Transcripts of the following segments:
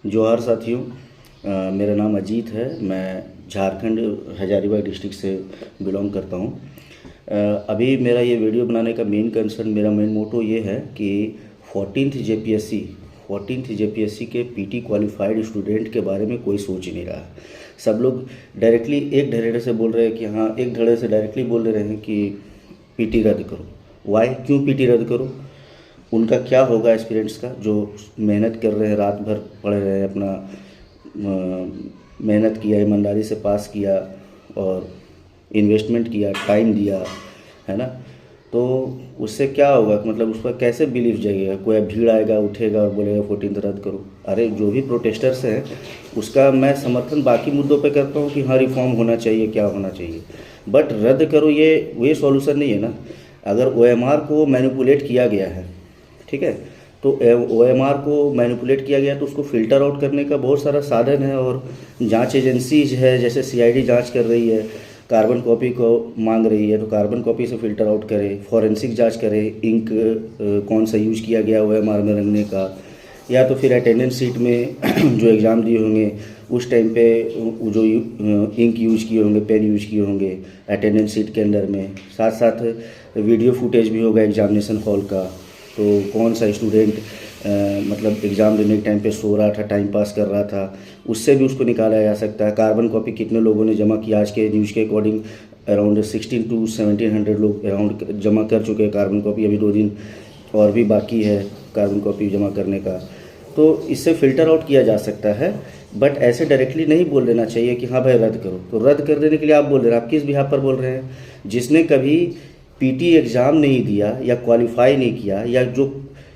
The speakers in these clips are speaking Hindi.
जोहार साथियों। मेरा नाम अजीत है। मैं झारखंड हजारीबाग डिस्ट्रिक्ट से बिलोंग करता हूँ। अभी मेरा ये वीडियो बनाने का मेन कंसर्न, मेरा मेन मोटो ये है कि 14th जेपीएससी के पीटी क्वालिफाइड स्टूडेंट के बारे में कोई सोच ही नहीं रहा। सब लोग डायरेक्टली एक धड़े से बोल रहे हैं कि हाँ, एक धड़े से डायरेक्टली बोल रहे हैं कि पीटी रद्द करो। वाई, क्यों पीटी रद्द करो? उनका क्या होगा एस्पिरेंट्स का, जो मेहनत कर रहे हैं, रात भर पढ़ रहे हैं, अपना मेहनत किया, ईमानदारी से पास किया और इन्वेस्टमेंट किया, टाइम दिया, है ना? तो उससे क्या होगा, मतलब उस पर कैसे बिलीव जाएगा? कोई भीड़ आएगा, उठेगा और बोलेगा 14th रद्द करो। अरे जो भी प्रोटेस्टर्स हैं उसका मैं समर्थन बाकी मुद्दों पे करता हूँ कि हाँ, रिफॉर्म होना चाहिए, क्या होना चाहिए, बट रद्द करो ये सॉल्यूशन नहीं है ना। अगर ओएमआर को मैनिपुलेट किया गया है, ठीक है, तो ओएमआर को मैनिपुलेट किया गया तो उसको फ़िल्टर आउट करने का बहुत सारा साधन है और जांच एजेंसीज है, जैसे सीआईडी जांच कर रही है, कार्बन कॉपी को मांग रही है तो कार्बन कॉपी से फ़िल्टर आउट करे, फॉरेंसिक जांच करे, इंक कौन सा यूज किया गया ओएमआर में रंगने का, या तो फिर अटेंडेंस शीट में जो एग्ज़ाम दिए होंगे उस टाइम पे जो इंक यूज किए होंगे, पेन यूज किए होंगे अटेंडेंस शीट के अंदर में, साथ साथ वीडियो फुटेज भी होगा एग्जामिनेशन हॉल का, तो कौन सा स्टूडेंट मतलब एग्ज़ाम देने के टाइम पे सो रहा था, टाइम पास कर रहा था, उससे भी उसको निकाला जा सकता है। कार्बन कॉपी कितने लोगों ने जमा किया, आज के न्यूज़ के अकॉर्डिंग अराउंड 16 to 1700 लोग अराउंड जमा कर चुके हैं कार्बन कॉपी। अभी 2 दिन और भी बाकी है कार्बन कॉपी जमा करने का, तो इससे फ़िल्टर आउट किया जा सकता है। बट ऐसे डायरेक्टली नहीं बोल देना चाहिए कि हाँ भाई रद्द करो। तो रद्द कर देने के लिए आप बोल रहे हैं, आप किस बिहाफ पर बोल रहे हैं? जिसने कभी पीटी एग्ज़ाम नहीं दिया या क्वालिफाई नहीं किया, या जो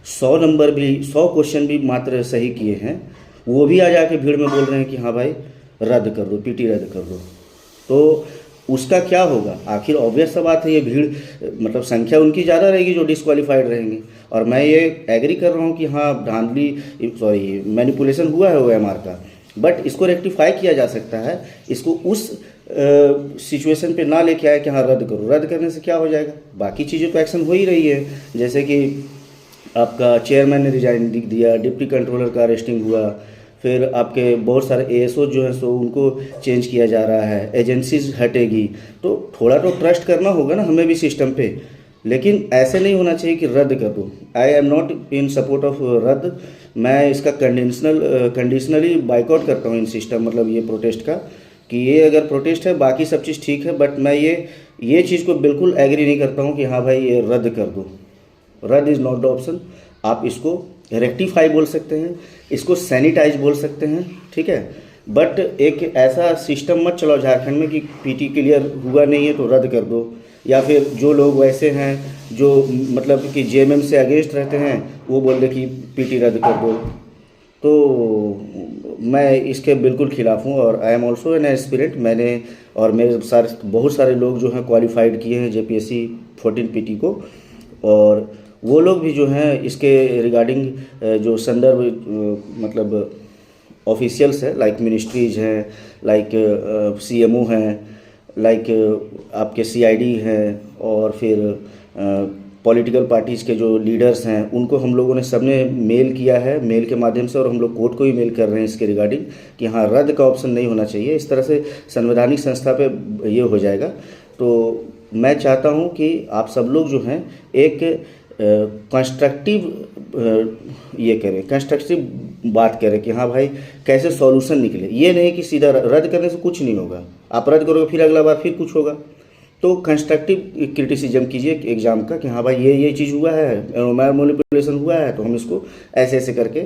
100 क्वेश्चन भी मात्र सही किए हैं, वो भी आ जाके भीड़ में बोल रहे हैं कि हाँ भाई रद्द कर दो, पीटी रद्द कर दो। तो उसका क्या होगा? आखिर ऑब्वियस सा बात है, ये भीड़ मतलब संख्या उनकी ज़्यादा रहेगी जो डिसक्वालीफाइड रहेंगे। और मैं ये एग्री कर रहा हूँ कि हाँ, मैनिपुलेशन हुआ है ओएमआर का, बट इसको रेक्टिफाई किया जा सकता है। इसको उस सिचुएशन पे ना लेके आए कि हाँ रद्द करो। रद्द करने से क्या हो जाएगा? बाकी चीज़ें तो एक्शन हो ही रही है, जैसे कि आपका चेयरमैन ने रिजाइन दिया, डिप्टी कंट्रोलर का अरेस्टिंग हुआ, फिर आपके बहुत सारे एएसओ जो हैं सो उनको चेंज किया जा रहा है, एजेंसीज हटेगी, तो थोड़ा तो ट्रस्ट करना होगा ना हमें भी सिस्टम पे। लेकिन ऐसे नहीं होना चाहिए कि रद्द कर दो। I am not in support of रद्द। मैं इसका कंडीशनली बाइकआउट करता हूँ इन सिस्टम, मतलब ये प्रोटेस्ट का, कि ये अगर प्रोटेस्ट है बाकी सब चीज़ ठीक है, बट मैं ये चीज़ को बिल्कुल एग्री नहीं करता हूँ कि हाँ भाई ये रद्द कर दो। रद्द इज़ नॉट द ऑप्शन। आप इसको रेक्टिफाई बोल सकते हैं, इसको सैनिटाइज बोल सकते हैं, ठीक है, बट एक ऐसा सिस्टम मत चलाओ झारखंड में कि पीटी क्लियर हुआ नहीं है तो रद्द कर दो। या फिर जो लोग वैसे हैं जो मतलब कि जेएमएम से अगेंस्ट रहते हैं, वो बोल दे कि पीटी रद्द कर दो। तो मैं इसके बिल्कुल खिलाफ हूँ और I am also an aspirant. मैंने और मेरे बहुत सारे लोग जो हैं क्वालिफाइड किए हैं जेपीएससी 14 पीटी को, और वो लोग भी जो हैं इसके रिगार्डिंग जो संदर्भ मतलब ऑफिशियल्स हैं, लाइक मिनिस्ट्रीज हैं, लाइक सीएमओ हैं, लाइक आपके सीआईडी हैं, और फिर पॉलिटिकल पार्टीज़ के जो लीडर्स हैं, उनको हम लोगों ने सबने मेल किया है, मेल के माध्यम से, और हम लोग कोर्ट को भी मेल कर रहे हैं इसके रिगार्डिंग कि हाँ रद्द का ऑप्शन नहीं होना चाहिए। इस तरह से संवैधानिक संस्था पे ये हो जाएगा। तो मैं चाहता हूँ कि आप सब लोग जो हैं एक कंस्ट्रक्टिव ये करें, कंस्ट्रक्टिव बात करें कि हाँ भाई कैसे सॉल्यूशन निकले। ये नहीं कि सीधा रद्द करने से कुछ नहीं होगा, आप रद्द करोगे फिर अगला बार फिर कुछ होगा। तो कंस्ट्रक्टिव क्रिटिसिज्म कीजिए एग्ज़ाम का कि हाँ भाई ये चीज़ हुआ है, मैनिपुलेशन हुआ है, तो हम इसको ऐसे ऐसे करके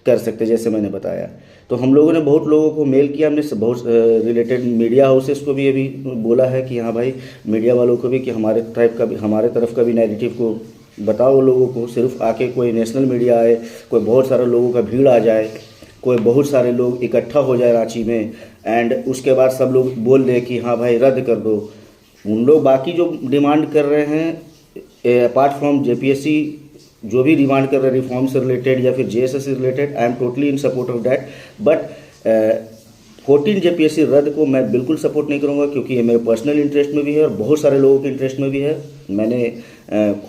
कर सकते हैं जैसे मैंने बताया। तो हम लोगों ने बहुत लोगों को मेल किया, हमने बहुत रिलेटेड मीडिया हाउसेस को भी अभी बोला है कि हाँ भाई मीडिया वालों को भी कि हमारे तरफ का भी नैरेटिव को बताओ लोगों को। सिर्फ आके कोई नेशनल मीडिया आए, कोई बहुत सारे लोगों का भीड़ आ जाए, कोई बहुत सारे लोग इकट्ठा हो जाए रांची में, एंड उसके बाद सब लोग बोल दें कि हाँ भाई रद्द कर दो। उन लोग बाकी जो डिमांड कर रहे हैं अपार्ट फ्रॉम जेपीएससी, जो भी डिमांड कर रहे हैं रिफॉर्म से रिलेटेड या फिर जेएसएस से related, I am totally in support of that. But 14 JPSC रद्द को मैं बिल्कुल सपोर्ट नहीं करूंगा, क्योंकि ये मेरे पर्सनल इंटरेस्ट में भी है और बहुत सारे लोगों के इंटरेस्ट में भी है। मैंने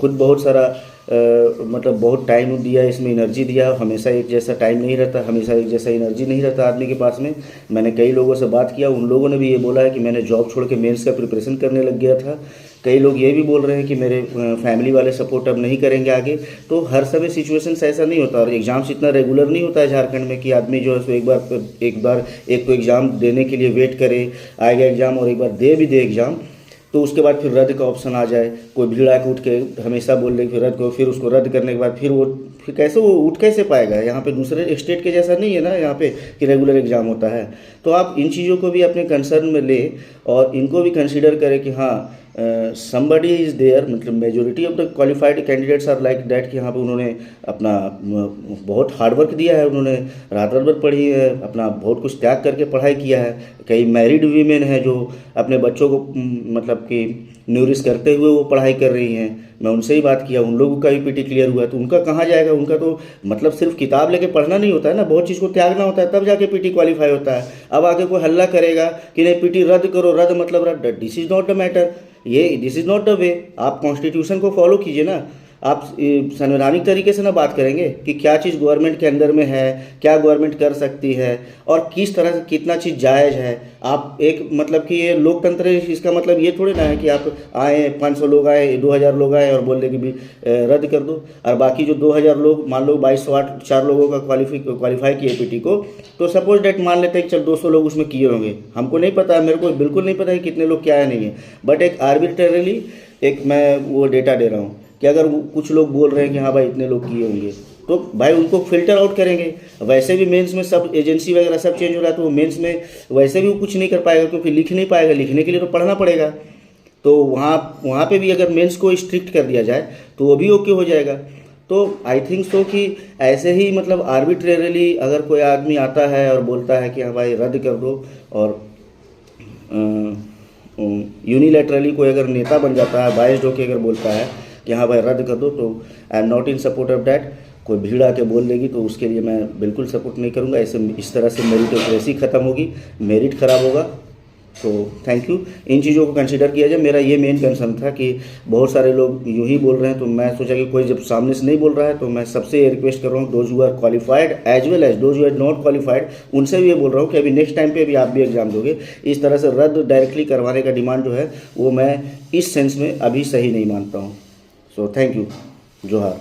खुद बहुत सारा मतलब बहुत टाइम दिया, इसमें एनर्जी दिया। हमेशा एक जैसा टाइम नहीं रहता, हमेशा एक जैसा एनर्जी नहीं रहता आदमी के पास में। मैंने कई लोगों से बात किया, उन लोगों ने भी ये बोला है कि मैंने जॉब छोड़ के मेंस का प्रिपरेशन करने लग गया था। कई लोग ये भी बोल रहे हैं कि मेरे फैमिली वाले सपोर्ट अब नहीं करेंगे आगे। तो हर समय सिचुएशन ऐसा नहीं होता, और एग्ज़ाम्स इतना रेगुलर नहीं होता है झारखंड में कि आदमी जो है सो एक तो एग्ज़ाम देने के लिए वेट करे, आएगा एग्ज़ाम और एक बार दे भी दे एग्ज़ाम, तो उसके बाद फिर रद्द का ऑप्शन आ जाए। कोई भीड़ आके उठ के हमेशा बोल रहे फिर रद्द करो, फिर उसको रद्द करने के बाद फिर कैसे वो उठ कैसे पाएगा। यहाँ पे दूसरे स्टेट के जैसा नहीं है ना यहाँ पे कि रेगुलर एग्ज़ाम होता है। तो आप इन चीज़ों को भी अपने कंसर्न में ले और इनको भी कंसीडर करें कि हाँ somebody इज़ देयर, मतलब majority of the qualified candidates are like that कि यहाँ पे उन्होंने अपना बहुत हार्ड वर्क दिया है, उन्होंने रात रात भर पढ़ी है, अपना बहुत कुछ त्याग करके पढ़ाई किया है। कई मैरिड वीमेन हैं जो अपने बच्चों को मतलब कि न्यूरिश करते हुए वो पढ़ाई कर रही हैं। मैं उनसे ही बात किया, उन लोगों का भी पीटी क्लियर हुआ, तो उनका कहाँ जाएगा। उनका तो मतलब सिर्फ किताब लेके पढ़ना नहीं होता है ना, बहुत चीज़ को त्यागना होता है, तब जाके पीटी क्वालिफाई होता है। अब आगे कोई हल्ला करेगा कि नहीं पीटी रद्द करो, रद्द मतलब रद्द, this is not the matter, this is not the way. आप कॉन्स्टिट्यूशन को फॉलो कीजिए ना। आप संवैधानिक तरीके से ना बात करेंगे कि क्या चीज़ गवर्नमेंट के अंदर में है, क्या गवर्नमेंट कर सकती है और किस तरह से कितना चीज़ जायज़ है। आप एक मतलब कि ये लोकतंत्र है, इसका मतलब ये थोड़ी ना है कि आप आए 500 लोग आए, 2000 लोग आए और बोल रहे कि भी रद्द कर दो, और बाकी जो 2000 लोग मान लो 2208 4 लोगों का क्वालिफाई किए पीटी को, तो सपोज डेट मान लेते हैं कि चल 200 लोग उसमें किए होंगे। हमको नहीं पता है, मेरे को बिल्कुल नहीं पता है कितने लोग क्या है नहीं है, बट एक आर्बिट्रेरली एक मैं वो डेटा दे रहा हूँ कि अगर कुछ लोग बोल रहे हैं कि हाँ भाई इतने लोग किए होंगे, तो भाई उनको फिल्टर आउट करेंगे। वैसे भी मेंस में सब एजेंसी वगैरह सब चेंज हो रहा है, तो वो मेंस में वैसे भी वो कुछ नहीं कर पाएगा क्योंकि लिख नहीं पाएगा, लिखने के लिए तो पढ़ना पड़ेगा। तो वहाँ पे भी अगर मेंस को स्ट्रिक्ट कर दिया जाए तो वो भी ओके हो जाएगा। तो आई थिंक सो कि ऐसे ही मतलब आर्बिट्रेरली अगर कोई आदमी आता है और बोलता है कि हाँ भाई रद्द कर दो, और यूनिलैटरली कोई अगर नेता बन जाता है, बायस्ड होकर अगर बोलता है कि हाँ भाई रद्द कर दो, तो I am not in support of that. कोई भीड़ आके बोल देगी तो उसके लिए मैं बिल्कुल सपोर्ट नहीं करूँगा। ऐसे इस तरह से मेरिटोक्रेसी ख़त्म होगी, मेरिट ख़राब होगा। तो थैंक यू, इन चीज़ों को कंसीडर किया जाए। मेरा ये मेन कंसर्न था कि बहुत सारे लोग यूँ ही बोल रहे हैं, तो मैं सोचा कि कोई जब सामने से नहीं बोल रहा है तो मैं सबसे ये रिक्वेस्ट कर रहा हूँ, those who are qualified as well as those who are not qualified, उनसे भी ये बोल रहा हूँ कि अभी नेक्स्ट टाइम पे भी आप भी एग्जाम दोगे, इस तरह से रद्द डायरेक्टली करवाने का डिमांड जो है वो मैं इस सेंस में अभी सही नहीं मानता हूँ। सो थैंक यू, जोहार।